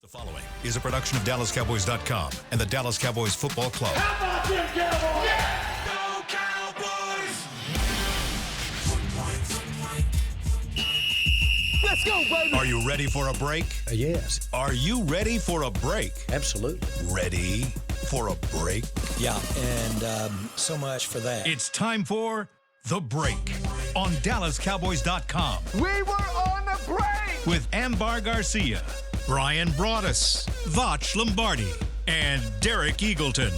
Following is a production of DallasCowboys.com and the Dallas Cowboys Football Club. How about them Cowboys? Yeah! Go Cowboys! Let's go, baby! Are you ready for a break? Yes. Are you ready for a break? Absolutely. Ready for a break? Yeah, and so much for that. It's time for The Break on DallasCowboys.com. We were on the break! With Ambar Garcia, Brian Broaddus, Vach Lombardi, and Derek Eagleton.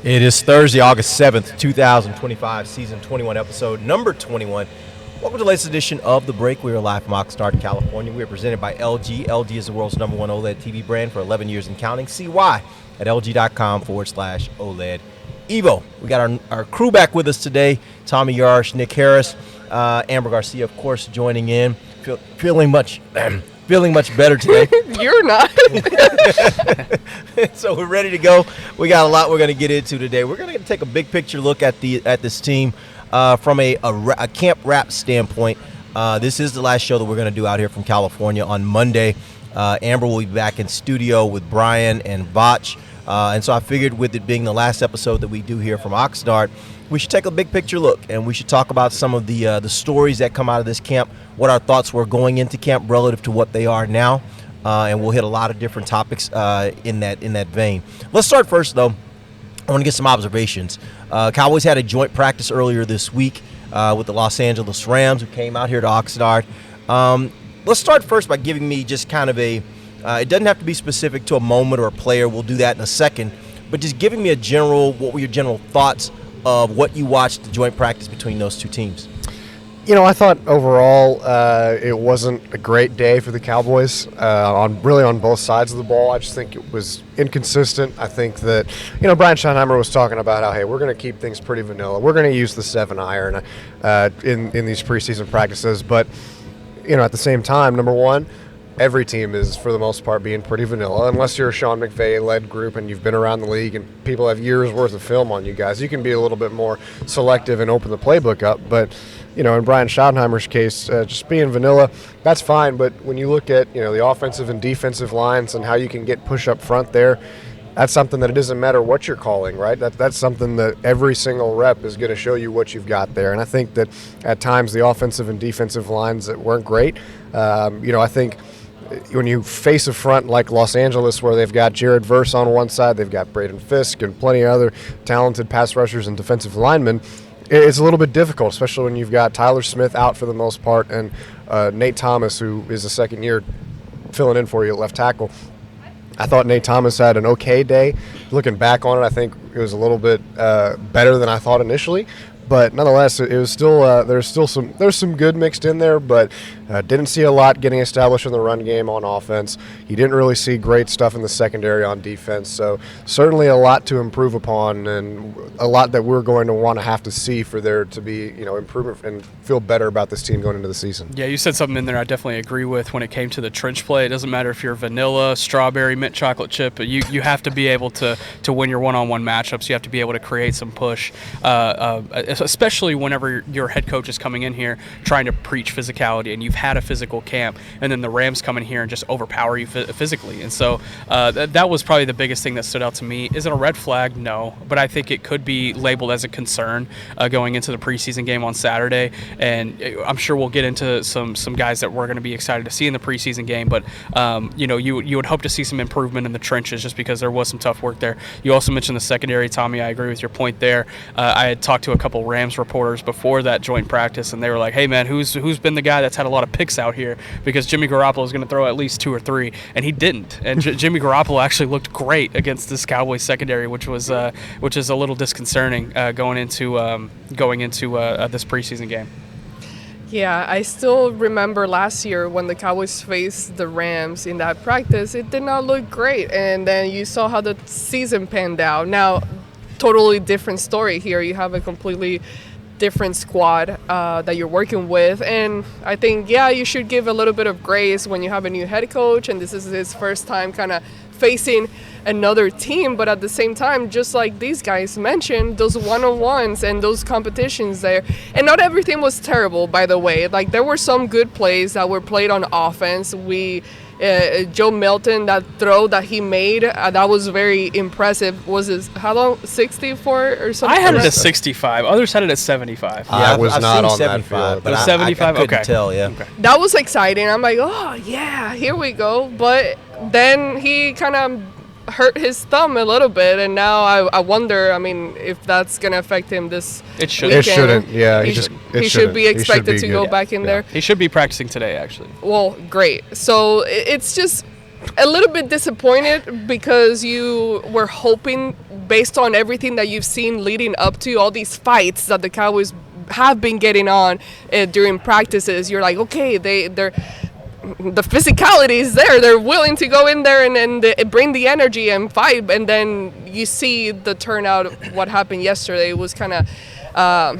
It is Thursday, August 7th, 2025, season 21, episode number 21. Welcome to the latest edition of The Break. We are live from Oxnard, California. We are presented by LG. LG is the world's #1 OLED TV brand for 11 years and counting. See why at lg.com/OLED Evo. We got our crew back with us today. Tommy Yarrish, Nick Harris, Ambar Garcia, of course, joining in. Feeling much better today. You're not. So we're ready to go. We got a lot we're going to get into today. We're going to take a big picture look at this team from a camp wrap standpoint. This is the last show that we're going to do out here from California on Monday. Amber will be back in studio with Brian and Vach. And so I figured with it being the last episode that we do here from Oxnard, we should take a big picture look, and we should talk about some of the stories that come out of this camp, what our thoughts were going into camp relative to what they are now, and we'll hit a lot of different topics in that vein. Let's start first, though. I want to get some observations. Cowboys had a joint practice earlier this week with the Los Angeles Rams, who came out here to Oxnard. Let's start first by giving me just kind of it doesn't have to be specific to a moment or a player. We'll do that in a second. But just giving me what were your general thoughts of what you watched the joint practice between those two teams? You know, I thought overall it wasn't a great day for the Cowboys on both sides of the ball. I just think it was inconsistent. I think that, Brian Schottenheimer was talking about how, hey, we're going to keep things pretty vanilla. We're going to use the 7-iron in these preseason practices. But, at the same time, number one, every team is, for the most part, being pretty vanilla. Unless you're a Sean McVay-led group and you've been around the league and people have years' worth of film on you guys, you can be a little bit more selective and open the playbook up. But, in Brian Schottenheimer's case, just being vanilla, that's fine. But when you look at, the offensive and defensive lines and how you can get push up front there, that's something that it doesn't matter what you're calling, right? That's something that every single rep is going to show you what you've got there. And I think that at times the offensive and defensive lines that weren't great, I think when you face a front like Los Angeles where they've got Jared Verse on one side, they've got Braden Fisk and plenty of other talented pass rushers and defensive linemen, it's a little bit difficult, especially when you've got Tyler Smith out for the most part and Nate Thomas, who is a second year filling in for you at left tackle. I thought Nate Thomas had an okay day. Looking back on it, I think it was a little bit better than I thought initially. But nonetheless, it was still there's some good mixed in there, but didn't see a lot getting established in the run game on offense. You didn't really see great stuff in the secondary on defense. So certainly a lot to improve upon, and a lot that we're going to want to have to see for there to be improvement and feel better about this team going into the season. Yeah, you said something in there I definitely agree with when it came to the trench play. It doesn't matter if you're vanilla, strawberry, mint chocolate chip. You have to be able to win your one-on-one matchups. You have to be able to create some push. Especially whenever your head coach is coming in here trying to preach physicality and you've had a physical camp, and then the Rams come in here and just overpower you physically. And so that was probably the biggest thing that stood out to me. Is it a red flag? No. But I think it could be labeled as a concern going into the preseason game on Saturday. And I'm sure we'll get into some guys that we're going to be excited to see in the preseason game. But, you would hope to see some improvement in the trenches just because there was some tough work there. You also mentioned the secondary, Tommy. I agree with your point there. I had talked to a couple Rams reporters before that joint practice, and they were like, hey, man, who's been the guy that's had a lot of picks out here? Because Jimmy Garoppolo is going to throw at least 2 or 3, and he didn't. And Jimmy Garoppolo actually looked great against this Cowboys secondary, which is a little disconcerting going into this preseason game. Yeah, I still remember last year when the Cowboys faced the Rams in that practice. It did not look great, and then you saw how the season panned out. Now, totally different story here. You have a completely different squad that you're working with, and I think, you should give a little bit of grace when you have a new head coach, and this is his first time kind of facing another team, but at the same time, just like these guys mentioned, those one-on-ones and those competitions there, and not everything was terrible, by the way. Like, there were some good plays that were played on offense. Joe Milton, that throw that he made, that was very impressive. Was it, how long, 64 or something? I had it at 65. Others had it at 75. Yeah, I was I've not seen on that 75, field. but It was I 75? couldn't Okay. tell, yeah. Okay. That was exciting. I'm like, oh, yeah, here we go. But then he kind of hurt his thumb a little bit, and now I wonder, I mean, if that's going to affect him this It shouldn't. It shouldn't. Yeah, He it should shouldn't. be He should expected be to good. go back in there. He should be practicing today, actually. Well, great. So it's just a little bit disappointed because you were hoping, based on everything that you've seen leading up to all these fights that the Cowboys have been getting on during practices, you're like, okay, they're the physicality is there. They're willing to go in there and bring the energy and fight. And then you see the turnout of what happened yesterday. It was kind of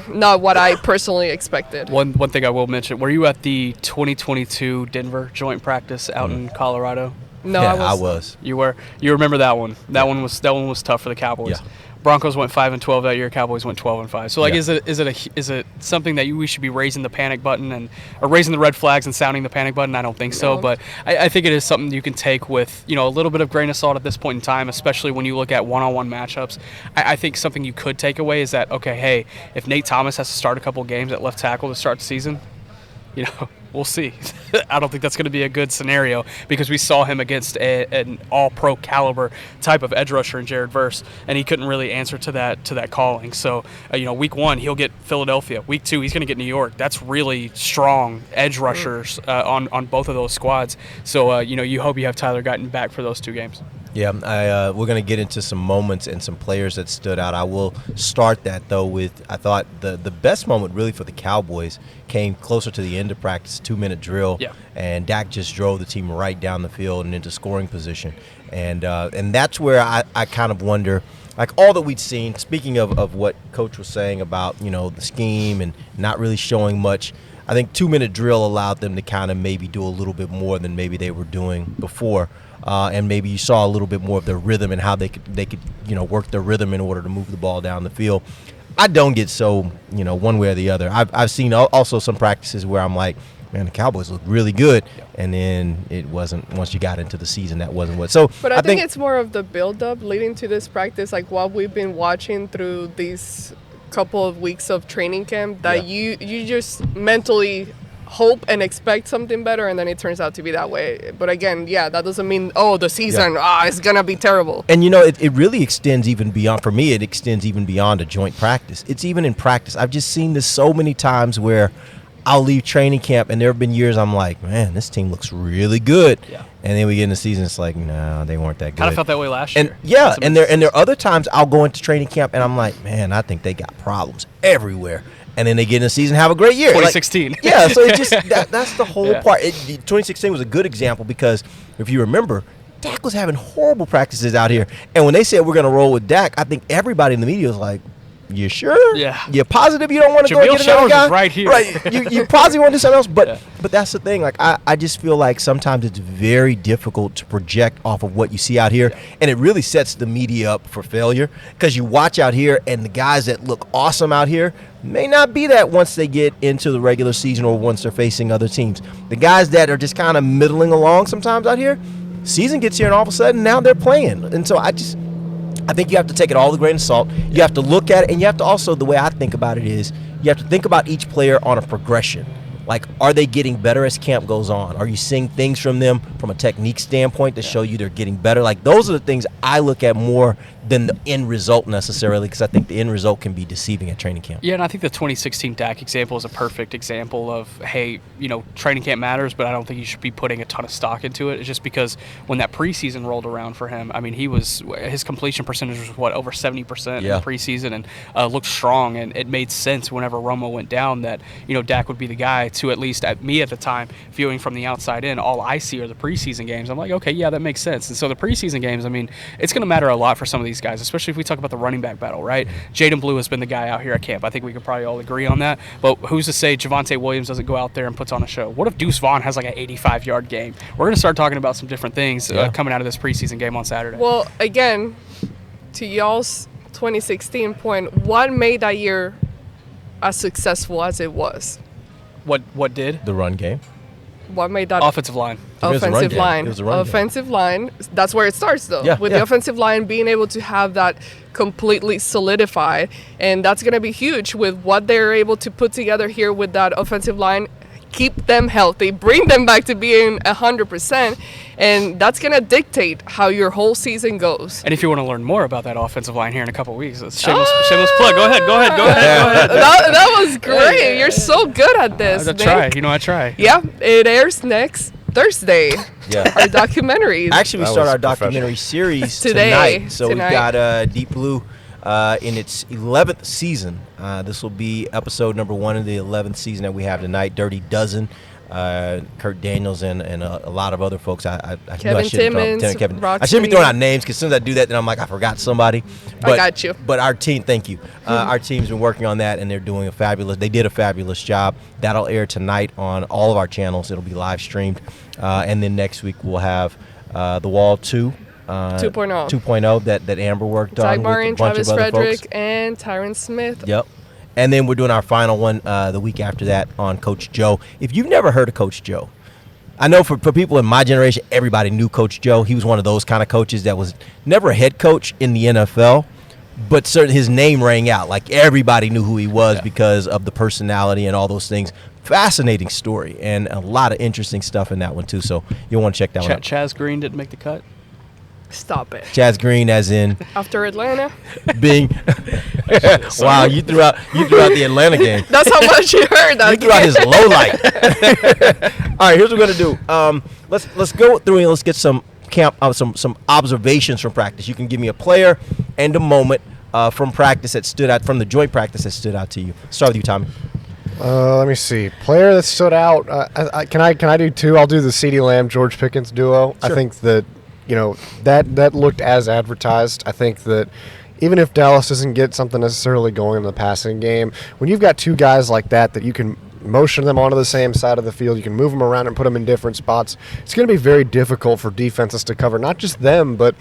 not what I personally expected. One thing I will mention, were you at the 2022 Denver joint practice out in Colorado? No, Yeah, I was. You were. You remember that one? That one was tough for the Cowboys. Yeah. Broncos went 5-12 that year. Cowboys went 12-5. So, like, Yeah. is it something that we should be raising the panic button or raising the red flags and sounding the panic button? I don't think so, No. but I think it is something you can take with a little bit of grain of salt at this point in time, especially when you look at one-on-one matchups. I think something you could take away is that, okay, hey, if Nate Thomas has to start a couple games at left tackle to start the season, we'll see. I don't think that's going to be a good scenario because we saw him against an all-pro caliber type of edge rusher in Jared Verse, and he couldn't really answer to that calling. So, week 1 he'll get Philadelphia. Week 2 he's going to get New York. That's really strong edge rushers on both of those squads. So, you hope you have Tyler Guyton back for those 2 games. Yeah, we're going to get into some moments and some players that stood out. I will start that, though, with I thought the best moment really for the Cowboys came closer to the end of practice, 2-minute drill, Yeah. and Dak just drove the team right down the field and into scoring position. And that's where I kind of wonder, like all that we'd seen, speaking of what Coach was saying about, the scheme and not really showing much, I think 2-minute drill allowed them to kind of maybe do a little bit more than maybe they were doing before. And maybe you saw a little bit more of their rhythm and how they could work their rhythm in order to move the ball down the field. I don't get so one way or the other. I've seen also some practices where I'm like, man, the Cowboys look really good, and then it wasn't. Once you got into the season, that wasn't what. So, But I think it's more of the build-up leading to this practice, like what we've been watching through these couple of weeks of training camp, that you just mentally hope and expect something better, and then it turns out to be that way. But again, that doesn't mean, the season, it's going to be terrible. And, it really extends even beyond, for me, it extends even beyond a joint practice. It's even in practice. I've just seen this so many times where I'll leave training camp, and there have been years I'm like, man, this team looks really good. Yeah. And then we get in the season, it's like, no, they weren't that good. Kind of felt that way last And year. and there are other times I'll go into training camp, and I'm like, man, I think they got problems everywhere. And then they get in the season, have a great year. 2016. So it just that's the whole part. 2016 was a good example because if you remember, Dak was having horrible practices out here. And when they said we're going to roll with Dak, I think everybody in the media was like, you sure? Yeah. You positive you don't want to go Jamil and get another Showers guy? is right here. Right. You positive want to do something else? But that's the thing. Like I just feel like sometimes it's very difficult to project off of what you see out here, and it really sets the media up for failure because you watch out here, and the guys that look awesome out here may not be that once they get into the regular season or once they're facing other teams. The guys that are just kind of middling along sometimes out here, season gets here and all of a sudden now they're playing. And so I think you have to take it all with a grain of salt. You have to look at it, and you have to also, the way I think about it is, you have to think about each player on a progression. Like, are they getting better as camp goes on? Are you seeing things from them from a technique standpoint that show you they're getting better? Like, those are the things I look at more than the end result necessarily, because I think the end result can be deceiving at training camp. Yeah, and I think the 2016 Dak example is a perfect example of, hey, training camp matters, but I don't think you should be putting a ton of stock into it. It's just because when that preseason rolled around for him, I mean, his completion percentage was, over 70% in the preseason, and looked strong, and it made sense whenever Romo went down that, Dak would be the guy to, at least at me at the time, viewing from the outside in, all I see are the preseason games. I'm like, okay, yeah, that makes sense. And so the preseason games, I mean, it's going to matter a lot for some of these guys, especially if we talk about the running back battle, right? Jaden Blue has been the guy out here at camp. I think we could probably all agree on that. But who's to say Javonte Williams doesn't go out there and puts on a show? What if Deuce Vaughn has like an 85-yard game? We're going to start talking about some different things coming out of this preseason game on Saturday. Well, again, to y'all's 2016 point, what made that year as successful as it was? What did? The run game. What made that Offensive line. offensive line? It was a run game. Offensive line. That's where it starts, though. Yeah, with yeah. the offensive line being able to have that completely solidified, and that's going to be huge with what they're able to put together here with that offensive line. Keep them healthy, bring them back to being 100%, and that's going to dictate how your whole season goes. And if you want to learn more about that offensive line here in a couple of weeks, it's shameless plug. Go ahead. That was great. You're so good at this. I Nick. try. You know, I try. Yeah, it airs next Thursday. Yeah. Our documentary. Actually, we That start was our professional. documentary series Today. tonight. So Tonight. we've got Deep Blue in its 11th season. This will be episode number 1 of the 11th season that we have tonight. Dirty Dozen, Kurt Daniels, and a lot of other folks. I Kevin Timmons, I shouldn't be Roxy. throwing out names because as soon as I do that, then I'm like, I forgot somebody. But, got you. But our team, thank you. Our team's been working on that, and they're doing they did a fabulous job. That'll air tonight on all of our channels. It'll be live streamed. And then next week we'll have The Wall 2. 2.0 that Amber worked on Zach with a Martin, bunch Travis of other Frederick, folks. and Tyron Smith. Yep. And then we're doing our final one the week after that on Coach Joe. If you've never heard of Coach Joe, I know for people in my generation, everybody knew Coach Joe. He was one of those kind of coaches that was never a head coach in the NFL, but certainly his name rang out. Like everybody knew who he was because of the personality and all those things. Fascinating story and a lot of interesting stuff in that one too. So you'll want to check that one out. Chaz Green didn't make the cut. Stop it. Chaz Green, as in After Atlanta. being. Wow, you threw out the Atlanta game. That's how much you heard that You threw out his low light. All right, here's what we're gonna do. Let's go through and let's get some some observations from practice. You can give me a player and a moment from practice that stood out, from the joint practice that stood out to you. Start with you, Tommy. Let me see. Player that stood out. Can I do two? I'll do the CeeDee Lamb George Pickens duo. Sure. I think that that looked as advertised. I think that even if Dallas doesn't get something necessarily going in the passing game, when you've got two guys like that you can motion them onto the same side of the field, you can move them around and put them in different spots, it's going to be very difficult for defenses to cover not just them, but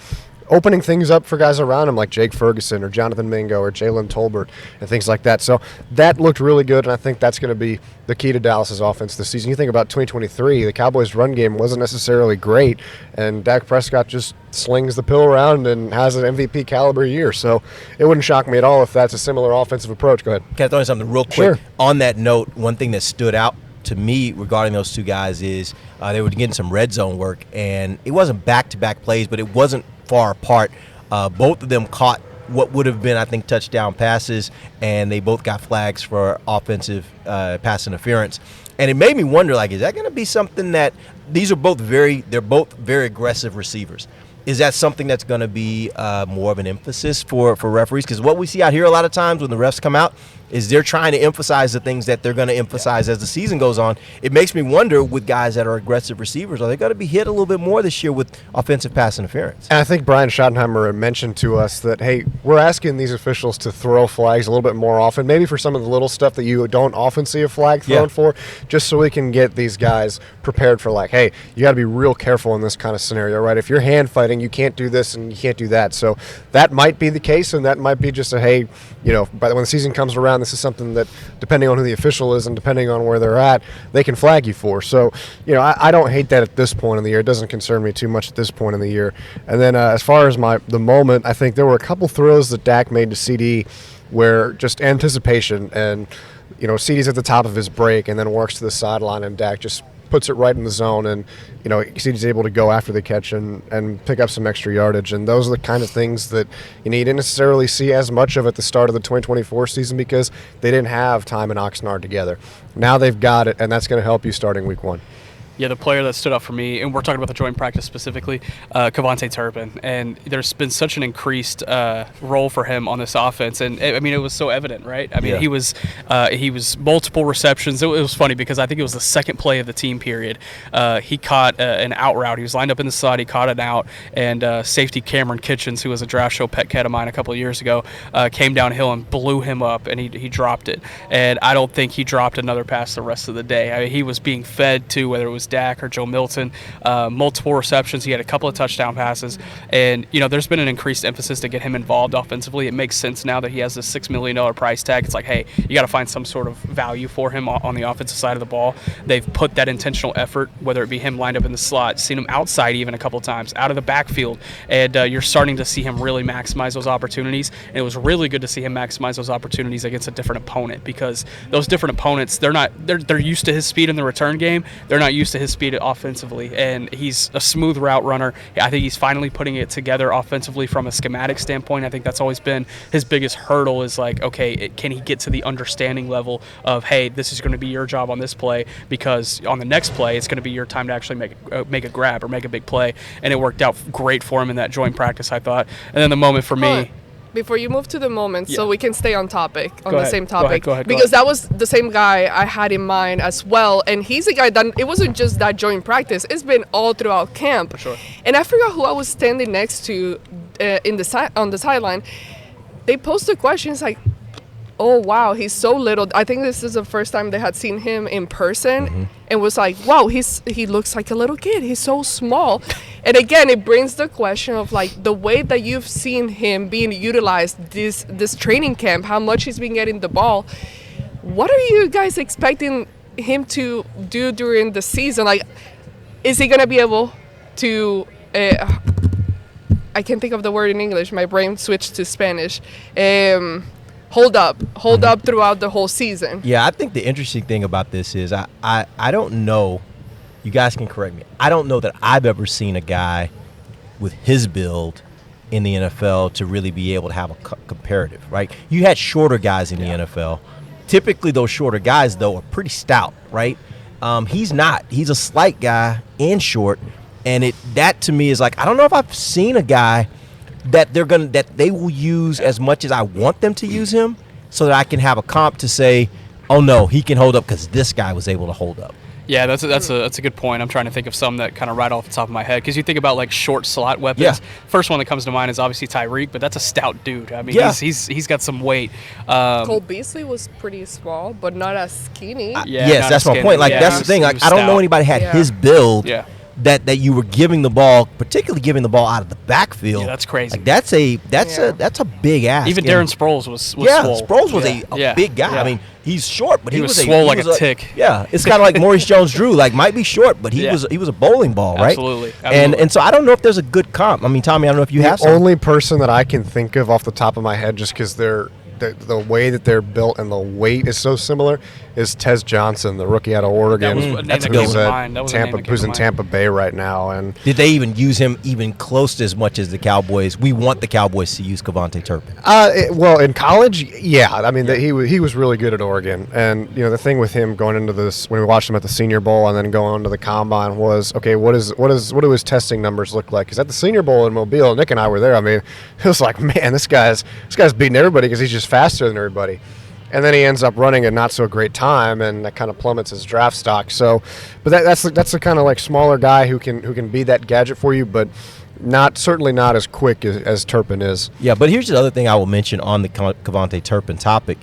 opening things up for guys around him like Jake Ferguson or Jonathan Mingo or Jalen Tolbert and things like that. So that looked really good, and I think that's going to be the key to Dallas's offense this season. You think about 2023, the Cowboys' run game wasn't necessarily great, and Dak Prescott just slings the pill around and has an MVP caliber year. So it wouldn't shock me at all if that's a similar offensive approach. Go ahead. Can I throw in something real quick? Sure. On that note, one thing that stood out to me regarding those two guys is they were getting some red zone work, and it wasn't back-to-back plays, but it wasn't far apart. Both of them caught what would have been, I think, touchdown passes, and they both got flags for offensive pass interference. And it made me wonder, like, is that going to be something that they're both very aggressive receivers. Is that something that's going to be more of an emphasis for referees? Because what we see out here a lot of times when the refs come out is they're trying to emphasize the things that they're going to emphasize as the season goes on. It makes me wonder with guys that are aggressive receivers, are they going to be hit a little bit more this year with offensive pass interference? And I think Brian Schottenheimer had mentioned to us that, hey, we're asking these officials to throw flags a little bit more often, maybe for some of the little stuff that you don't often see a flag thrown for, just so we can get these guys prepared for, like, hey, you got to be real careful in this kind of scenario, right? If you're hand fighting, you can't do this and you can't do that. So that might be the case, and that might be just a, hey, when the season comes around, this is something that, depending on who the official is and depending on where they're at, they can flag you for. So, I don't hate that at this point in the year. It doesn't concern me too much at this point in the year. And then as far as the moment, I think there were a couple throws that Dak made to CD where just anticipation and, CD's at the top of his break and then works to the sideline, and Dak just puts it right in the zone, and CD's able to go after the catch and pick up some extra yardage. And those are the kind of things that you didn't necessarily see as much of at the start of the 2024 season because they didn't have time in Oxnard together. Now they've got it, and that's going to help you starting week 1. Yeah, the player that stood out for me, and we're talking about the joint practice specifically, Cavante Turpin. And there's been such an increased role for him on this offense. And, I mean, it was so evident, right? I mean, he was multiple receptions. It was funny because I think it was the second play of the team period. He caught an out route. He was lined up in the slot. He caught it out. And safety Cameron Kitchens, who was a draft show pet cat of mine a couple of years ago, came downhill and blew him up, and he dropped it. And I don't think he dropped another pass the rest of the day. I mean, he was being fed to, whether it was Dak or Joe Milton, multiple receptions. He had a couple of touchdown passes, and there's been an increased emphasis to get him involved offensively. It makes sense now that he has this $6 million price tag. It's like, hey, you got to find some sort of value for him on the offensive side of the ball. They've put that intentional effort, whether it be him lined up in the slot, seen him outside even a couple of times, out of the backfield, and you're starting to see him really maximize those opportunities. And it was really good to see him maximize those opportunities against a different opponent, because those different opponents, they're used to his speed in the return game. They're not used to his speed offensively, and he's a smooth route runner. I think he's finally putting it together offensively from a schematic standpoint. I think that's always been his biggest hurdle, is like, okay, can he get to the understanding level of, hey, this is going to be your job on this play, because on the next play it's going to be your time to actually make a grab or make a big play. And it worked out great for him in that joint practice, I thought. And then the moment for me, before you move to the moment, so we can stay on topic, same Go topic, ahead. because that was the same guy I had in mind as well. And he's a guy that it wasn't just that joint practice; it's been all throughout camp. For sure. And I forgot who I was standing next to on the sideline. They posted questions like, "Oh wow, he's so little." I think this is the first time they had seen him in person, and was like, "Wow, he looks like a little kid. He's so small." And again, it brings the question of like the way that you've seen him being utilized this training camp, how much he's been getting the ball. What are you guys expecting him to do during the season? Like, is he gonna be able to? I can't think of the word in English. My brain switched to Spanish. Hold up throughout the whole season. Yeah, I think the interesting thing about this is I don't know. You guys can correct me. I don't know that I've ever seen a guy with his build in the NFL to really be able to have a comparative, right? You had shorter guys in the NFL. Typically, those shorter guys, though, are pretty stout, right? He's not. He's a slight guy and short, and that to me is like, I don't know if I've seen a guy that they will use as much as I want them to use him, so that I can have a comp to say, oh no, he can hold up because this guy was able to hold up. Yeah, that's a good point. I'm trying to think of some that kind of right off the top of my head, because you think about like short slot weapons. Yeah. First one that comes to mind is obviously Tyreek, but that's a stout dude. I mean, he's got some weight. Cole Beasley was pretty small, but not as skinny. Yes, that's my point. Like that's the thing. Like I don't know anybody had his build. Yeah. That you were giving the ball, particularly giving the ball out of the backfield. Yeah, that's crazy. Like that's a big ask. Even Darren Sproles was swole. Sproles was a big guy. Yeah. I mean, he's short, but he was swole like a tick. Yeah, it's kind of like Maurice Jones-Drew. Like might be short, but he was a bowling ball, right? Absolutely. And so I don't know if there's a good comp. I mean, Tommy, I don't know if you have the only person that I can think of off the top of my head, just because the way that they're built and the weight is so similar, is Tez Johnson, the rookie out of Oregon. Who's in Tampa Bay right now. And did they even use him even close to as much as the Cowboys? We want the Cowboys to use Cavante Turpin. Well, in college, yeah. I mean, he was really good at Oregon. And the thing with him going into this, when we watched him at the Senior Bowl and then going into the Combine, was okay. What do his testing numbers look like? Because at the Senior Bowl in Mobile, Nick and I were there. I mean, it was like, man, this guy's beating everybody because he's just faster than everybody. And then he ends up running a not so great time, and that kind of plummets his draft stock. So, but that's the kind of like smaller guy who can be that gadget for you, but certainly not as quick as Turpin is. Yeah, but here's the other thing I will mention on the Cavante Turpin topic.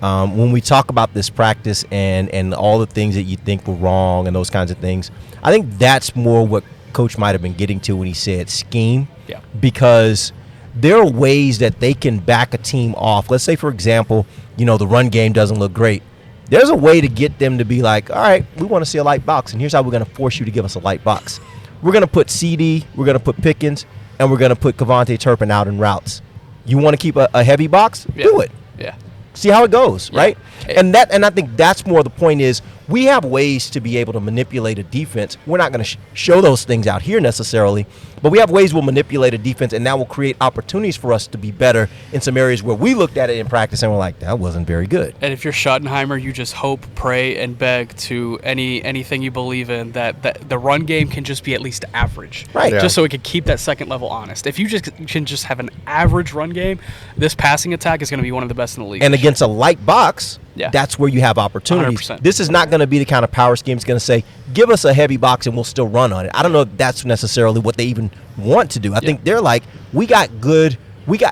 When we talk about this practice and all the things that you think were wrong and those kinds of things, I think that's more what Coach might have been getting to when he said scheme. Yeah. Because there are ways that they can back a team off. Let's say, for example, the run game doesn't look great. There's a way to get them to be like, all right, we want to see a light box, and here's how we're going to force you to give us a light box. We're going to put CD, we're going to put Pickens, and we're going to put Cavante Turpin out in routes. You want to keep a heavy box? Yeah. Do it. Yeah. See how it goes, right? And I think that's more the point is we have ways to be able to manipulate a defense. We're not going to show those things out here necessarily, but we have ways we'll manipulate a defense, and that will create opportunities for us to be better in some areas where we looked at it in practice and we're like, that wasn't very good. And if you're Schottenheimer, you just hope, pray, and beg to anything you believe in that the run game can just be at least average. Right. Just so it can keep that second level honest. If you can just have an average run game, this passing attack is going to be one of the best in the league. And against a light box, Yeah. that's where you have opportunities. 100%. This is not going to be the kind of power scheme that's going to say, give us a heavy box and we'll still run on it. I don't know if that's necessarily what they even want to do. I think they're like, we got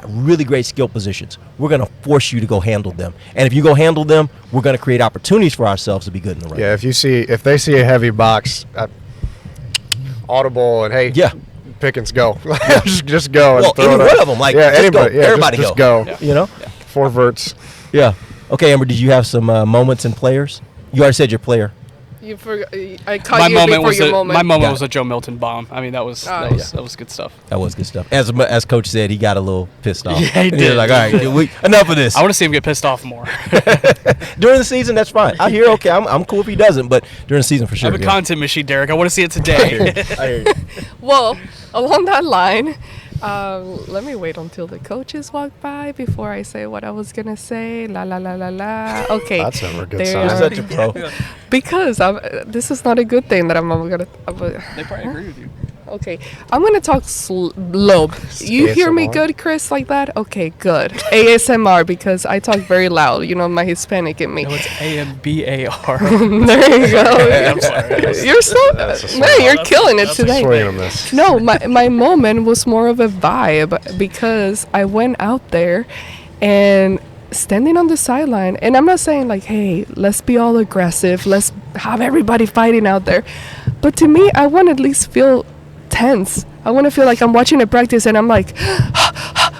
really great skill positions. We're going to force you to go handle them. And if you go handle them, we're going to create opportunities for ourselves to be good in the run. Yeah, if they see a heavy box, audible and hey, Yeah. Pickens go. just go and Well, throw any it one up. of them, like, yeah, just anybody, go. yeah, Everybody just go. go. You know? 4 verts. Yeah. Okay, Amber, did you have some moments and players? You already said your player. You forgot. I caught you before your moment. My moment Got was a Joe Milton bomb. I mean, that was good stuff. That was good stuff. As Coach said, he got a little pissed off. Yeah, he was did. like, all right, enough of this. I want to see him get pissed off more. During the season, that's fine. I hear, okay, I'm cool if he doesn't, but during the season, for I sure. have a content machine, Derek. I want to see it today. I hear you. Well, along that line, let me wait until the coaches walk by before I say what I was gonna say. La la la la la. Okay. That's never a good There- sign. You're such a pro. Because this is not a good thing that I'm gonna. They probably agree with you. Okay, I'm gonna talk slow. You hear me ASMR? good, Chris, like that? Okay, good. ASMR, because I talk very loud. You know, my Hispanic in me. No, it's AMBAR. There you go. I'm sorry. You're so That's man, you're killing it today. Swing and a miss. No, my moment was more of a vibe because I went out there and standing on the sideline, and I'm not saying like, hey, let's be all aggressive, let's have everybody fighting out there, but to me, I want to at least feel tense. I want to feel like I'm watching a practice and I'm like,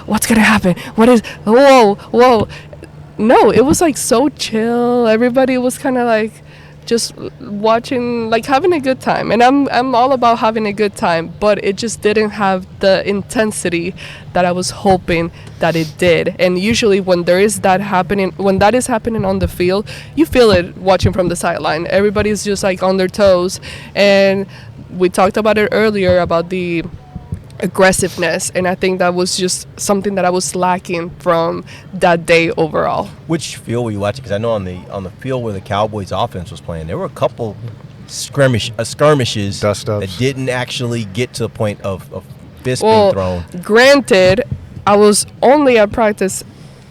what's gonna happen? What is? Whoa. No, it was like so chill. Everybody was kind of like just watching, like having a good time, and I'm all about having a good time, but it just didn't have the intensity that I was hoping that it did. And usually when that is happening on the field, you feel it watching from the sideline. Everybody's just like on their toes, and we talked about it earlier about the aggressiveness, and I think that was just something that I was lacking from that day overall. Which field were you watching? Because I know on the field where the Cowboys offense was playing, there were a couple skirmishes Dust ups that didn't actually get to the point of fists being thrown. Granted, I was only at practice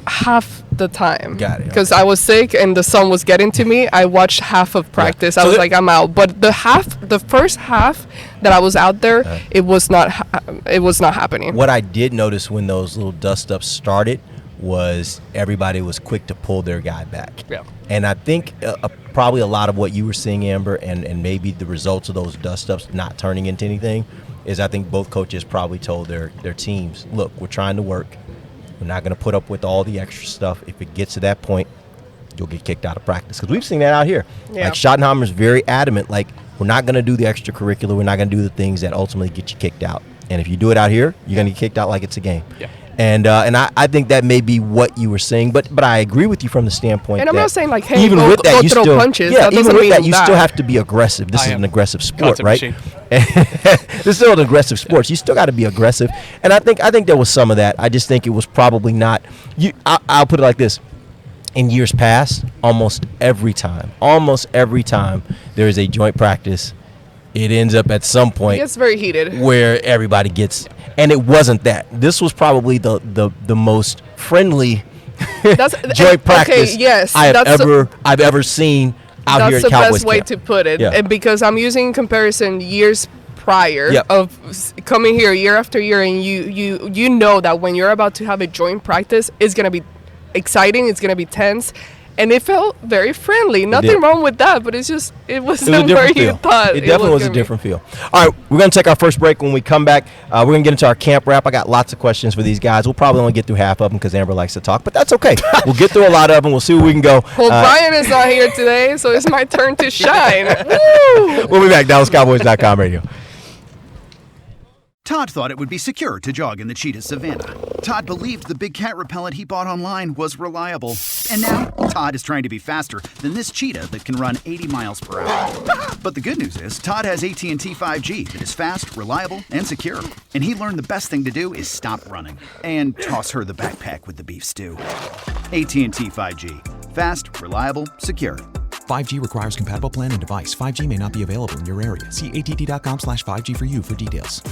half the time. Got it, Because I was sick and the sun was getting to me. I watched half of practice. So I was like, I'm out. But the first half that I was out there, it was not happening. What I did notice when those little dust ups started was everybody was quick to pull their guy back. Yeah. And I think probably a lot of what you were seeing, Amber, and maybe the results of those dust ups not turning into anything is I think both coaches probably told their teams, look, we're trying to work. We're not going to put up with all the extra stuff. If it gets to that point, you'll get kicked out of practice. Because we've seen that out here. Yeah. Like Schottenheimer's very adamant, like, we're not going to do the extracurricular. We're not going to do the things that ultimately get you kicked out. And if you do it out here, you're going to get kicked out like it's a game. Yeah. And I think that may be what you were saying, but I agree with you from the standpoint. And I'm that not saying like, hey, even go, with that, go you throw still, punches. Yeah, That even doesn't with mean that, you that. still have to be aggressive. This I is am. an aggressive sport, Content right? machine. This is still an aggressive sport. You still got to be aggressive, and I think there was some of that. I just think it was probably not. I'll put it like this. In years past, almost every time there is a joint practice, it ends up at some point It's very heated. where everybody gets, and it wasn't that. This was probably the most friendly joint practice Okay, yes, I've that's ever seen out That's here at the Cowboys best way camp. to put it. Yeah. And because I'm using comparison years prior Yep. of coming here year after year, and you know that when you're about to have a joint practice, it's gonna be exciting, it's gonna be tense, and it felt very friendly. Nothing did. where that, but it wasn't It was a where different you feel. thought It definitely was a gonna be. different feel. All right, we're going to take our first break. When we come back, we're going to get into our camp wrap. I got lots of questions for these guys. We'll probably only get through half of them because Amber likes to talk, but that's okay. We'll get through a lot of them. We'll see where we can go. Well, Brian is not here today, so it's my turn to shine. Woo! We'll be back. DallasCowboys.com radio. Todd thought it would be secure to jog in the cheetah savanna. Todd believed the big cat repellent he bought online was reliable. And now, Todd is trying to be faster than this cheetah that can run 80 miles per hour. But the good news is, Todd has AT&T 5G that is fast, reliable, and secure. And he learned the best thing to do is stop running and toss her the backpack with the beef stew. AT&T 5G. Fast, reliable, secure. 5G requires compatible plan and device. 5G may not be available in your area. See att.com/5G for you for details.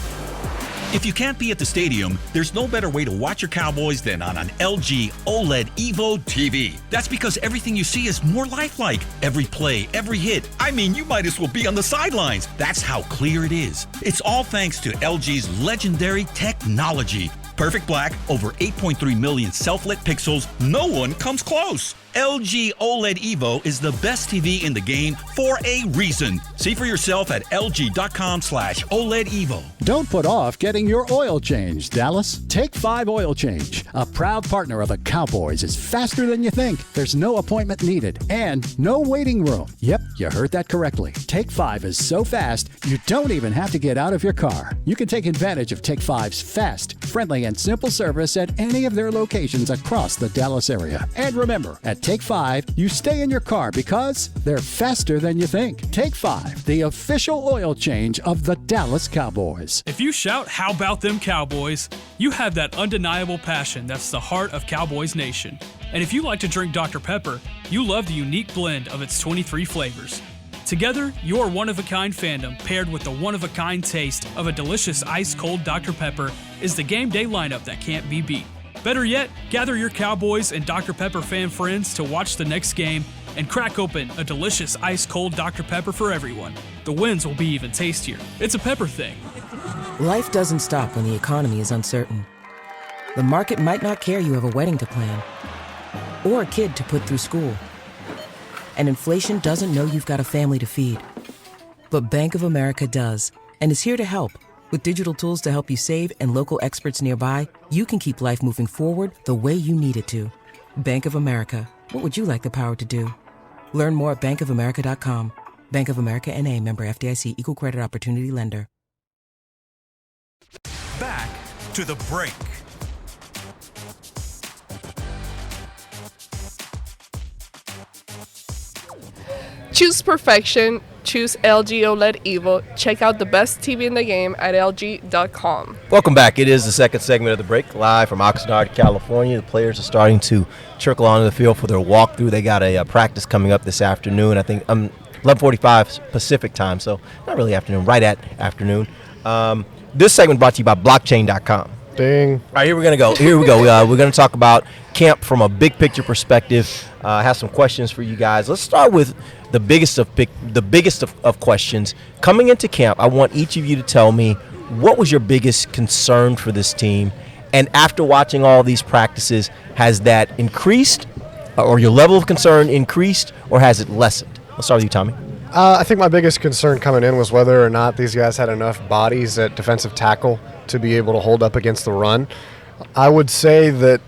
If you can't be at the stadium, there's no better way to watch your Cowboys than on an LG OLED Evo TV. That's because everything you see is more lifelike. Every play, every hit. I mean, you might as well be on the sidelines. That's how clear it is. It's all thanks to LG's legendary technology. Perfect black, over 8.3 million self-lit pixels. No one comes close. LG OLED Evo is the best TV in the game for a reason. See for yourself at lg.com/OLED Evo. Don't put off getting your oil change, Dallas. Take 5 Oil Change, a proud partner of the Cowboys, is faster than you think. There's no appointment needed and no waiting room. Yep, you heard that correctly. Take 5 is so fast, you don't even have to get out of your car. You can take advantage of Take 5's fast, friendly, and simple service at any of their locations across the Dallas area. And remember, at Take 5, you stay in your car because they're faster than you think. Take 5, the official oil change of the Dallas Cowboys. If you shout, "How about them Cowboys?" you have that undeniable passion that's the heart of Cowboys Nation. And if you like to drink Dr. Pepper, you love the unique blend of its 23 flavors. Together, your one-of-a-kind fandom paired with the one-of-a-kind taste of a delicious ice-cold Dr. Pepper is the game day lineup that can't be beat. Better yet, gather your Cowboys and Dr. Pepper fan friends to watch the next game and crack open a delicious ice-cold Dr. Pepper for everyone. The wins will be even tastier. It's a pepper thing. Life doesn't stop when the economy is uncertain. The market might not care you have a wedding to plan or a kid to put through school. And inflation doesn't know you've got a family to feed. But Bank of America does, and is here to help. With digital tools to help you save and local experts nearby, you can keep life moving forward the way you need it to. Bank of America. What would you like the power to do? Learn more at bankofamerica.com. Bank of America N.A., member FDIC, equal credit opportunity lender. Back to the break. Choose perfection. Choose LG OLED Evo. Check out the best TV in the game at LG.com. Welcome back. It is the second segment of the break, live from Oxnard, California. The players are starting to trickle onto the field for their walkthrough. They got a practice coming up this afternoon. I think 11:45 Pacific time, so not really afternoon, right at afternoon. This segment brought to you by blockchain.com. Ding. All right, here we're going to go. We're going to talk about camp from a big picture perspective. I have some questions for you guys. Let's start with the biggest of questions. Coming into camp, I want each of you to tell me, what was your biggest concern for this team? And after watching all these practices, has that increased, or your level of concern increased, or has it lessened? Let's start with you, Tommy. I think my biggest concern coming in was whether or not these guys had enough bodies at defensive tackle to be able to hold up against the run. I would say that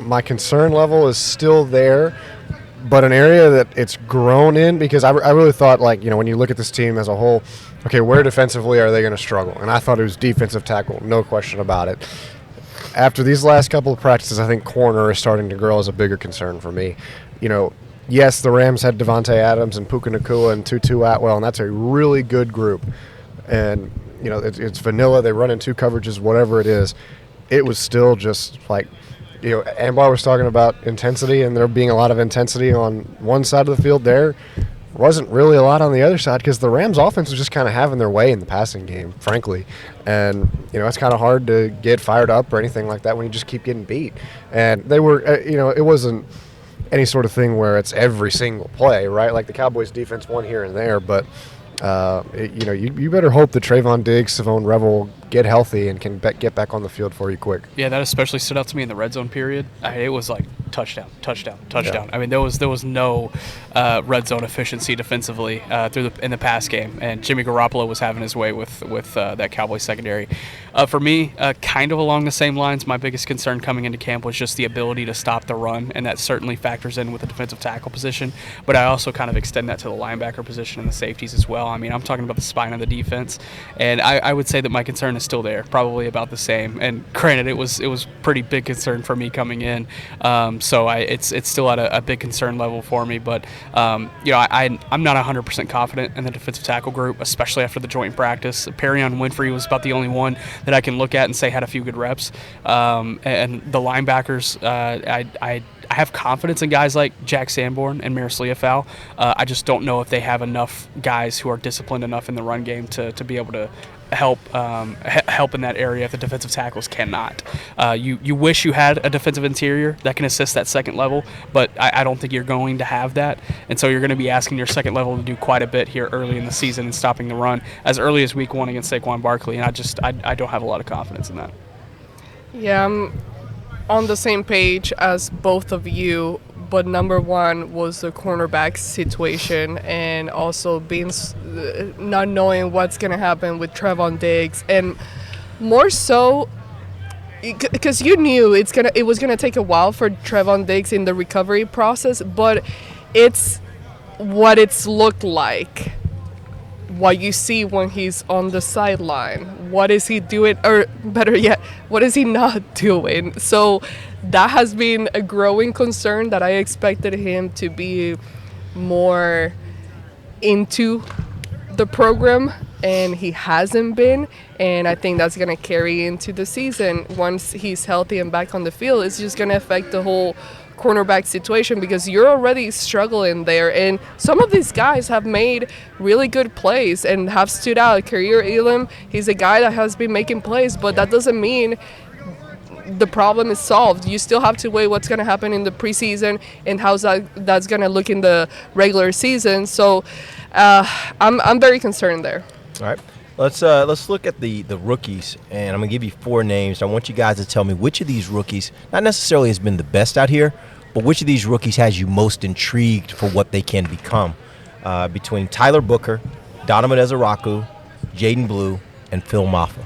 my concern level is still there, but an area that it's grown in, because I really thought, when you look at this team as a whole, okay, where defensively are they going to struggle? And I thought it was defensive tackle, no question about it. After these last couple of practices, I think corner is starting to grow as a bigger concern for me. Yes, the Rams had Devontae Adams and Puka Nacua and Tutu Atwell, and that's a really good group. And, it's vanilla. They run in 2 coverages, whatever it is. It was still just Ambar was talking about intensity, and there being a lot of intensity on one side of the field. There wasn't really a lot on the other side because the Rams' offense was just kind of having their way in the passing game, frankly. And, it's kind of hard to get fired up or anything like that when you just keep getting beat. And they were, it wasn't any sort of thing where it's every single play, right? Like the Cowboys' defense won here and there, but you better hope that Trayvon Diggs, Savone Revel get healthy and can get back on the field for you quick. Yeah, that especially stood out to me in the red zone period. It was like touchdown. Yeah. I mean, there was no red zone efficiency defensively in the pass game, and Jimmy Garoppolo was having his way with that Cowboys secondary. For me, kind of along the same lines, my biggest concern coming into camp was just the ability to stop the run, and that certainly factors in with the defensive tackle position. But I also kind of extend that to the linebacker position and the safeties as well. I mean, I'm talking about the spine of the defense, and I would say that my concern is still there, probably about the same. And granted, it was pretty big concern for me coming in. So it's still at a big concern level for me. But I'm not 100% confident in the defensive tackle group, especially after the joint practice. Perrion Winfrey was about the only one that I can look at and say had a few good reps. And the linebackers, I have confidence in guys like Jack Sanborn and Maris Leofau. I just don't know if they have enough guys who are disciplined enough in the run game to be able to help in that area if the defensive tackles cannot. You wish you had a defensive interior that can assist that second level, but I don't think you're going to have that. And so you're going to be asking your second level to do quite a bit here early in the season and stopping the run as early as week 1 against Saquon Barkley. And I don't have a lot of confidence in that. Yeah, I'm on the same page as both of you, but number one was the cornerback situation and also being not knowing what's going to happen with Trevon Diggs, and more so because you knew it was gonna take a while for Trevon Diggs in the recovery process, but it's what it's looked like. What you see when he's on the sideline. What is he doing? Or better yet, what is he not doing? So that has been a growing concern that I expected him to be more into the program, and he hasn't been. And I think that's going to carry into the season. Once he's healthy and back on the field, it's just going to affect the whole cornerback situation because you're already struggling there, and some of these guys have made really good plays and have stood out. Kareem Elam, he's a guy that has been making plays, but that doesn't mean the problem is solved. You still have to wait what's going to happen in the preseason and how that's going to look in the regular season. So I'm very concerned there. All right. Let's look at the rookies, and I'm going to give you 4 names. I want you guys to tell me which of these rookies, not necessarily has been the best out here, but which of these rookies has you most intrigued for what they can become. Between Tyler Booker, Donovan Ezeraku, Jaden Blue, and Phil Maffa.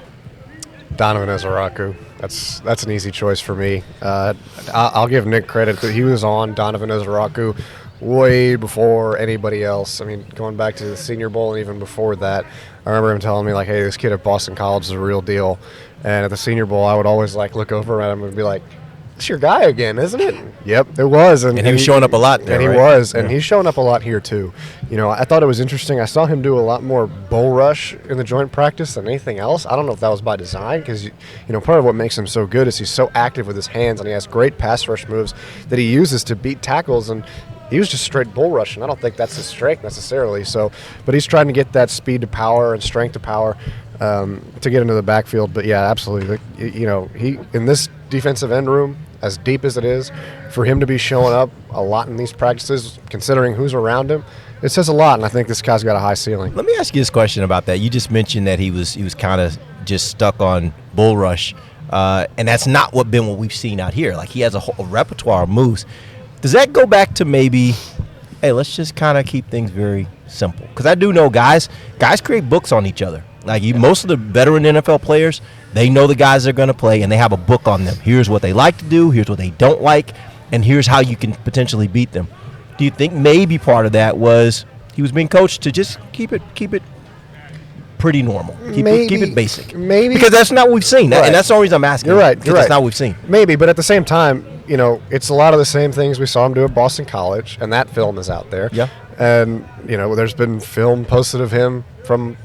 Donovan Ezeraku. That's an easy choice for me. I'll give Nick credit that he was on Donovan Ezeraku way before anybody else. I mean, going back to the Senior Bowl and even before that, I remember him telling me, like, hey, this kid at Boston College is a real deal. And at the Senior Bowl, I would always, like, look over at him and be like, it's your guy again, isn't it? Yep, it was. And he was showing up a lot there, and he right? was. And he's showing up a lot here, too. You know, I thought it was interesting. I saw him do a lot more bull rush in the joint practice than anything else. I don't know if that was by design because, you know, part of what makes him so good is he's so active with his hands and he has great pass rush moves that he uses to beat tackles. And he was just straight bull rushing. I don't think that's his strength necessarily. So, but he's trying to get that speed to power and strength to power to get into the backfield. But yeah, absolutely. You know, he in this defensive end room, as deep as it is, for him to be showing up a lot in these practices, considering who's around him, it says a lot. And I think this guy's got a high ceiling. Let me ask you this question about that. You just mentioned that he was kind of just stuck on bull rush, and that's not what we've seen out here. Like, he has a whole repertoire of moves. Does that go back to maybe, hey, let's just kind of keep things very simple? Because I do know guys create books on each other. Like, most of the veteran NFL players, they know the guys they're going to play, and they have a book on them. Here's what they like to do, here's what they don't like, and here's how you can potentially beat them. Do you think maybe part of that was he was being coached to just keep it pretty normal, keep it basic? Maybe. Because that's not what we've seen, right. and that's the only reason I'm asking. You're right. That's not what we've seen. Maybe, but at the same time, you know, it's a lot of the same things we saw him do at Boston College, and that film is out there. Yeah. And, you know, there's been film posted of him from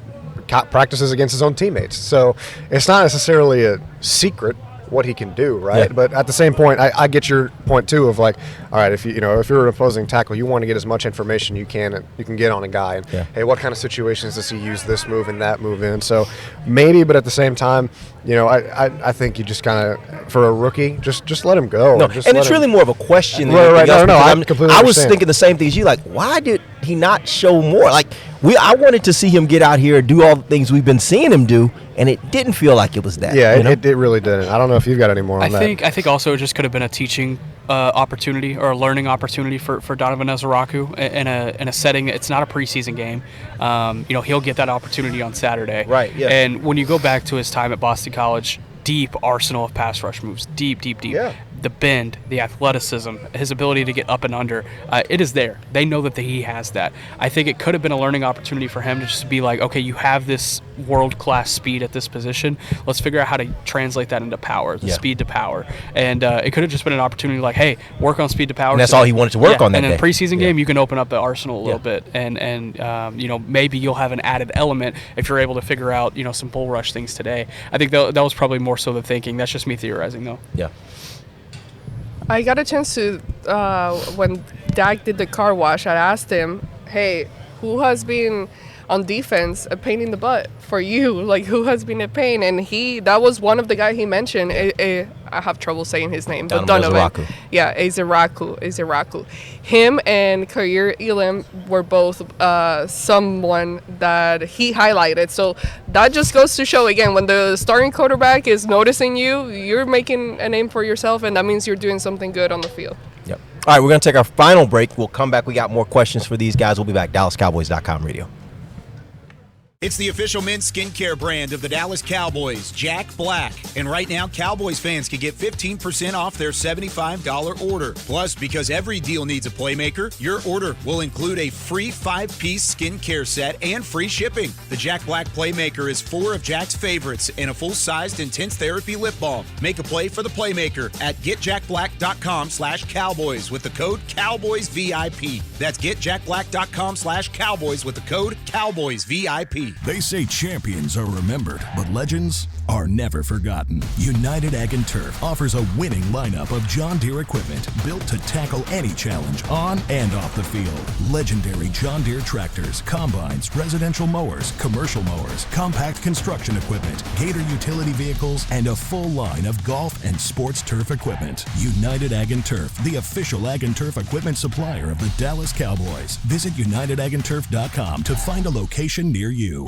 practices against his own teammates. So it's not necessarily a secret what he can do, right? Yeah. But at the same point, I get your point too of like, all right, if you're an opposing tackle, you want to get as much information you can get on a guy. And hey, what kind of situations does he use this move and that move in? So maybe, but at the same time, you know, I think you just kind of, for a rookie, just let him go. No, and it's really more of a question than right. anything else. I completely I was understand. thinking the same thing as you. Like, why did he not show more? Like, I wanted to see him get out here and do all the things we've been seeing him do, and it didn't feel like it was that. Yeah, it really didn't. I don't know if you've got any more on that. I think also it just could have been a teaching opportunity or a learning opportunity for Donovan Ezeraku in a setting. It's not a preseason game. You know, he'll get that opportunity on Saturday. Right. Yeah. And when you go back to his time at Boston College, deep arsenal of pass rush moves, deep. Yeah. the bend, the athleticism, his ability to get up and under, it is there. They know that he has that. I think it could have been a learning opportunity for him to just be like, okay, you have this world-class speed at this position. Let's figure out how to translate that into power, the speed to power. And it could have just been an opportunity like, hey, work on speed to power. And that's all he wanted to work on that day. And in a preseason game, you can open up the arsenal a little bit. And maybe you'll have an added element if you're able to figure out, some bull rush things today. I think that was probably more so the thinking. That's just me theorizing, though. Yeah. I got a chance to, when Dak did the car wash, I asked him, hey, who has been on defense a pain in the butt for you? Like, who has been a pain? And that was one of the guys he mentioned. I have trouble saying his name, but Donovan. Yeah, Ezeraku. Him and Kaiir Elam were both someone that he highlighted. So that just goes to show, again, when the starting quarterback is noticing you, you're making a name for yourself, and that means you're doing something good on the field. Yep. All right, we're going to take our final break. We'll come back. We got more questions for these guys. We'll be back. DallasCowboys.com radio. It's the official men's skincare brand of the Dallas Cowboys, Jack Black. And right now, Cowboys fans can get 15% off their $75 order. Plus, because every deal needs a playmaker, your order will include a free 5-piece skincare set and free shipping. The Jack Black Playmaker is 4 of Jack's favorites and a full-sized intense therapy lip balm. Make a play for the Playmaker at getjackblack.com/Cowboys with the code CowboysVIP. That's getjackblack.com/Cowboys with the code CowboysVIP. They say champions are remembered, but legends are never forgotten. United Ag and Turf offers a winning lineup of John Deere equipment built to tackle any challenge on and off the field. Legendary John Deere tractors, combines, residential mowers, commercial mowers, compact construction equipment, Gator utility vehicles, and a full line of golf and sports turf equipment. United Ag and Turf, the official Ag and Turf equipment supplier of the Dallas Cowboys. Visit UnitedAgAndTurf.com to find a location near you.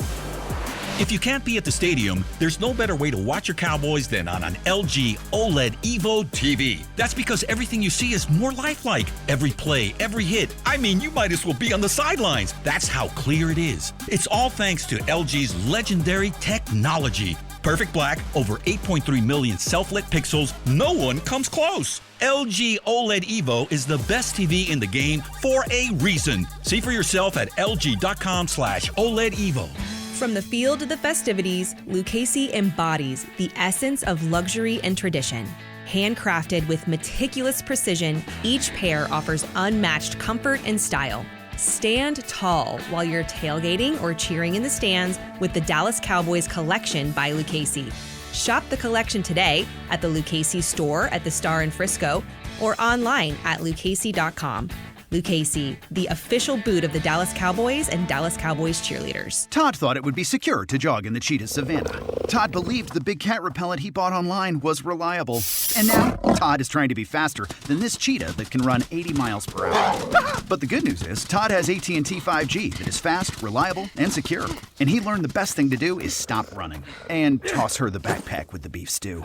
If you can't be at the stadium, there's no better way to watch your Cowboys than on an LG OLED Evo TV. That's because everything you see is more lifelike. Every play, every hit. You might as well be on the sidelines. That's how clear it is. It's all thanks to LG's legendary technology. Perfect black, over 8.3 million self-lit pixels. No one comes close. LG OLED Evo is the best TV in the game for a reason. See for yourself at lg.com/OLED Evo. From the field to the festivities, Lucchese embodies the essence of luxury and tradition. Handcrafted with meticulous precision, each pair offers unmatched comfort and style. Stand tall while you're tailgating or cheering in the stands with the Dallas Cowboys collection by Lucchese. Shop the collection today at the Lucchese store at the Star in Frisco or online at lucchese.com. Lucchese, the official boot of the Dallas Cowboys and Dallas Cowboys cheerleaders. Todd thought it would be secure to jog in the cheetah savanna. Todd believed the big cat repellent he bought online was reliable. And now, Todd is trying to be faster than this cheetah that can run 80 miles per hour. But the good news is, Todd has AT&T 5G that is fast, reliable, and secure. And he learned the best thing to do is stop running and toss her the backpack with the beef stew.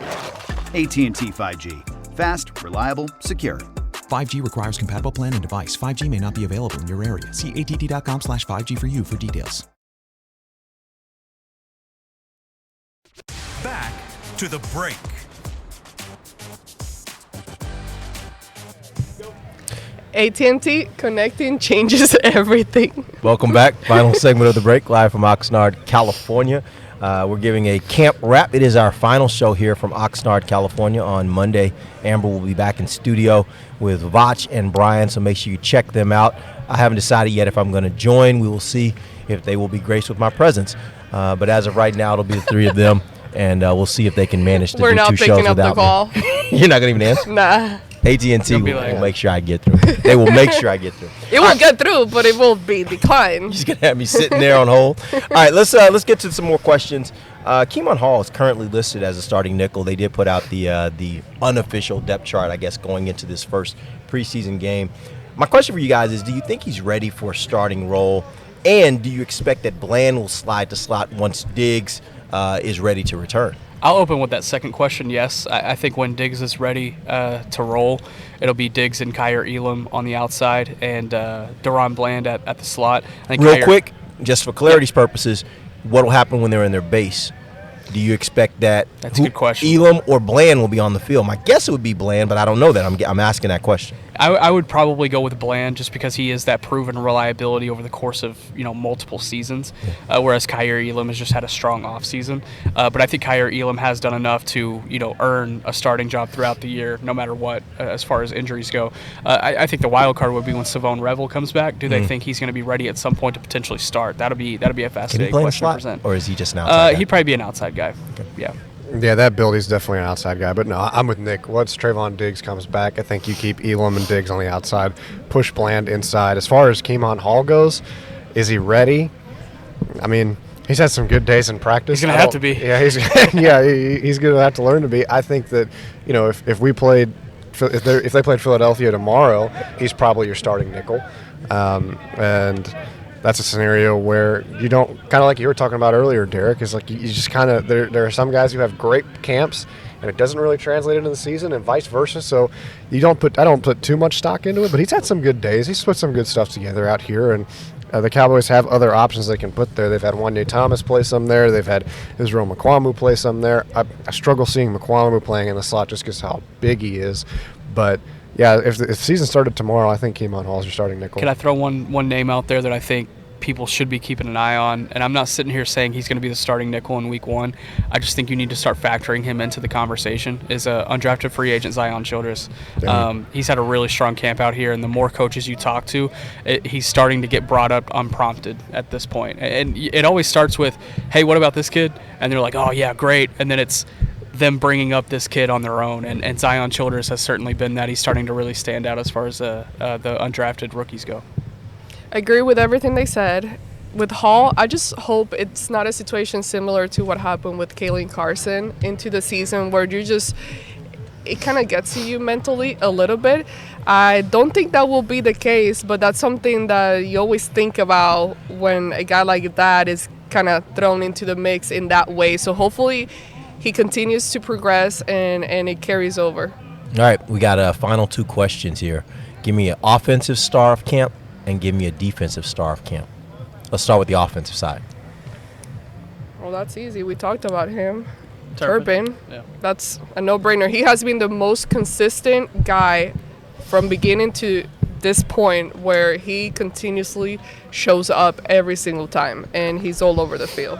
AT&T 5G. Fast, reliable, secure. 5G requires compatible plan and device. 5G may not be available in your area. See att.com/5G for you for details. Back to the break. AT&T connecting changes everything. Welcome back. Final segment of the break, live from Oxnard, California. We're giving a camp wrap. It is our final show here from Oxnard, California on Monday. Amber will be back in studio with Vach and Brian, so make sure you check them out. I haven't decided yet if I'm going to join. We will see if they will be graced with my presence. But as of right now, it'll be the three of them, and we'll see if they can manage to do 2 shows without me. You're not going to even answer? Nah. AT&T will make sure I get through. They will make sure I get through. It will get through, but it will be declined. You're just going to have me sitting there on hold. All right, let's get to some more questions. Keemon Hall is currently listed as a starting nickel. They did put out the unofficial depth chart, I guess, going into this first preseason game. My question for you guys is, do you think he's ready for a starting role? And do you expect that Bland will slide to slot once Diggs is ready to return? I'll open with that second question. Yes, I think when Diggs is ready to roll, it'll be Diggs and Kaiir Elam on the outside and Deron Bland at the slot. I think Real quick, just for clarity's purposes, what will happen when they're in their base? Do you expect that? That's a good question. Elam or Bland will be on the field? My guess it would be Bland, but I don't know that. I'm asking that question. I would probably go with Bland just because he is that proven reliability over the course of multiple seasons, whereas Kyer Elam has just had a strong offseason. But I think Kyer Elam has done enough to earn a starting job throughout the year, no matter what, as far as injuries go. I think the wild card would be when Savone Revel comes back. Do they think he's going to be ready at some point to potentially start? That'll be a fascinating question to present. Or is he just an outside guy? He'd probably be an outside guy. Okay. Yeah. Yeah, that build, he's definitely an outside guy. But no, I'm with Nick. Once Trayvon Diggs comes back, I think you keep Elam and Diggs on the outside, push Bland inside. As far as Keemon Hall goes, is he ready? I mean, he's had some good days in practice. He's going to have to be. Yeah, he's going to have to learn to be. I think that, if they played Philadelphia tomorrow, he's probably your starting nickel. And that's a scenario where you don't, kind of like you were talking about earlier, Derek, is like you just kind of, there are some guys who have great camps and it doesn't really translate into the season and vice versa. So I don't put too much stock into it, but he's had some good days. He's put some good stuff together out here, and the Cowboys have other options they can put there. They've had Wanye Thomas play some there. They've had Israel Mukuamu play some there. I struggle seeing Mukuamu playing in the slot just because how big he is. But yeah, if the season started tomorrow, I think Keemon Hall's your starting nickel. Can I throw one name out there that I think people should be keeping an eye on? And I'm not sitting here saying he's going to be the starting nickel in week 1. I just think you need to start factoring him into the conversation. Is undrafted free agent Zion Childress. He's had a really strong camp out here, and the more coaches you talk to, he's starting to get brought up unprompted at this point. And it always starts with, hey, what about this kid? And they're like, oh, yeah, great. And then it's them bringing up this kid on their own, and Zion Childress has certainly been that. He's starting to really stand out as far as the undrafted rookies go. I agree with everything they said. With Hall, I just hope it's not a situation similar to what happened with Kalen Carson into the season where it kind of gets to you mentally a little bit. I don't think that will be the case, but that's something that you always think about when a guy like that is kind of thrown into the mix in that way. So hopefully he continues to progress and it carries over. All right, we got a final 2 questions here. Give me an offensive star of camp and give me a defensive star of camp. Let's start with the offensive side. Well, that's easy. We talked about him. Turpin. Yeah. That's a no-brainer. He has been the most consistent guy from beginning to this point where he continuously shows up every single time, and he's all over the field.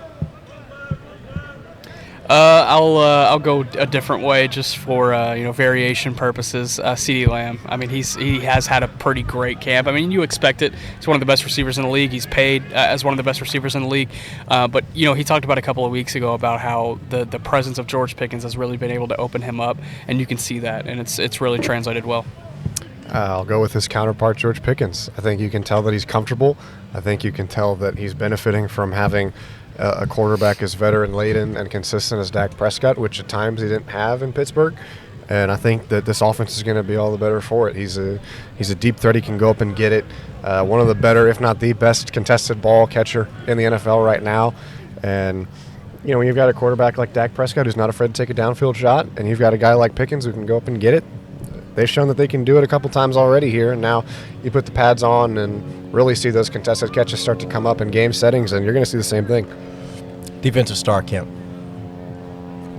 I'll go a different way just for variation purposes. CeeDee Lamb. I mean, he has had a pretty great camp. I mean, you expect it. He's one of the best receivers in the league. He's paid as one of the best receivers in the league. But he talked about a couple of weeks ago about how the presence of George Pickens has really been able to open him up, and you can see that, and it's really translated well. I'll go with his counterpart, George Pickens. I think you can tell that he's comfortable. I think you can tell that he's benefiting from having a quarterback as veteran-laden and consistent as Dak Prescott, which at times he didn't have in Pittsburgh. And I think that this offense is going to be all the better for it. He's a deep threat. He can go up and get it. One of the better, if not the best, contested ball catcher in the NFL right now. And when you've got a quarterback like Dak Prescott who's not afraid to take a downfield shot, and you've got a guy like Pickens who can go up and get it, they've shown that they can do it a couple times already here. And now you put the pads on and really see those contested catches start to come up in game settings, and you're going to see the same thing. Defensive star camp.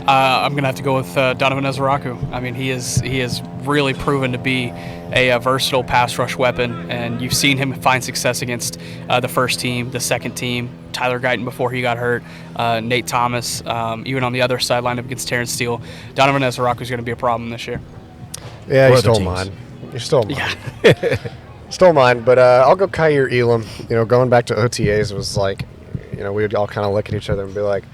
I'm going to have to go with Donovan Ezeraku. I mean, he is really proven to be a versatile pass rush weapon, and you've seen him find success against the first team, the second team, Tyler Guyton before he got hurt, Nate Thomas, even on the other sideline up against Terrence Steele. Donovan Ezeraku is going to be a problem this year. Yeah, you stole mine. You stole mine. Yeah. Stole mine, but I'll go Kyer Elam. Going back to OTAs was like, we would all kind of look at each other and be like,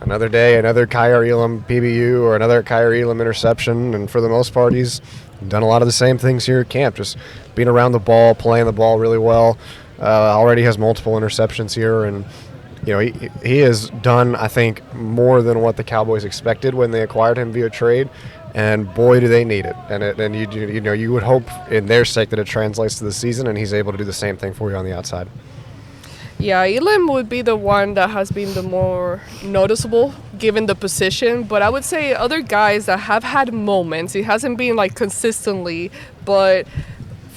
another day, another Kyer Elam PBU or another Kyer Elam interception. And for the most part, he's done a lot of the same things here at camp, just being around the ball, playing the ball really well. Already has multiple interceptions here, and he has done, I think, more than what the Cowboys expected when they acquired him via trade. And boy, do they need it. And you would hope in their sake that it translates to the season, and he's able to do the same thing for you on the outside. Yeah, Elam would be the one that has been the more noticeable given the position, but I would say other guys that have had moments, it hasn't been like consistently, but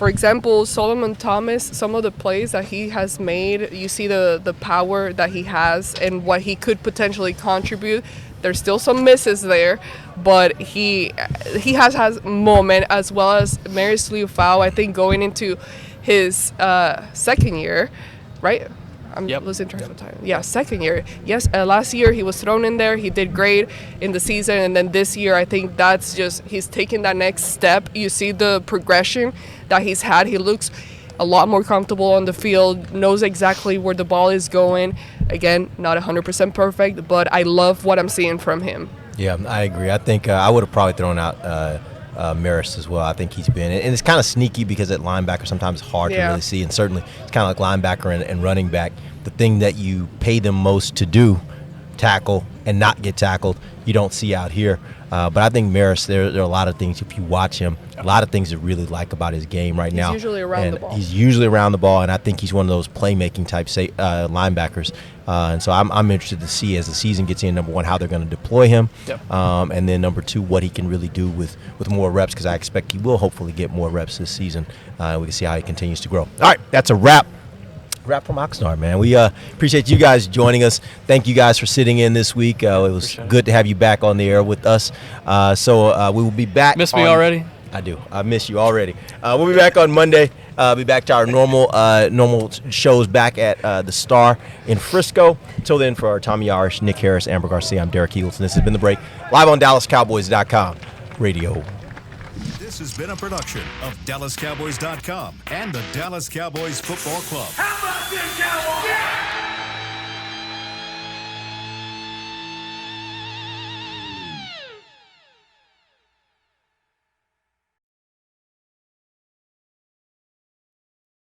For example, Solomon Thomas, some of the plays that he has made, you see the power that he has and what he could potentially contribute. There's still some misses there, but he has moment, as well as Marius Liufau, I think, going into his second year, right? I'm losing track of time. Yeah, second year. Yes, last year he was thrown in there. He did great in the season, and then this year I think that's just he's taking that next step. You see the progression that he's had. He looks a lot more comfortable on the field, knows exactly where the ball is going. Again, not 100% perfect, but I love what I'm seeing from him. Yeah, I agree. I think I would have probably thrown out Maris as well. I think he's been, and it's kind of sneaky because at linebacker sometimes it's hard to really see, and certainly it's kind of like linebacker and running back. The thing that you pay them most to do, tackle and not get tackled, you don't see out here. But I think Maris, there are a lot of things, if you watch him, a lot of things to really like about his game right now. He's usually around the ball. He's usually around the ball, and I think he's one of those playmaking type linebackers. And so I'm interested to see as the season gets in, number one, how they're going to deploy him, and then number two, what he can really do with more reps, because I expect he will hopefully get more reps this season. We can see how he continues to grow. All right, that's a wrap. Wrap from Oxnard, man. We appreciate you guys joining us. Thank you guys for sitting in this week. It was good to have you back on the air with us. So we will be back. Miss me already? I do. I miss you already. We'll be back on Monday. Be back to our normal shows back at the Star in Frisco. Until then, for our Tommy Yarrish, Nick Harris, Amber Garcia, I'm Derek Eagleton. This has been The Break, live on DallasCowboys.com radio. This has been a production of DallasCowboys.com and the Dallas Cowboys Football Club. How about this, Cowboys?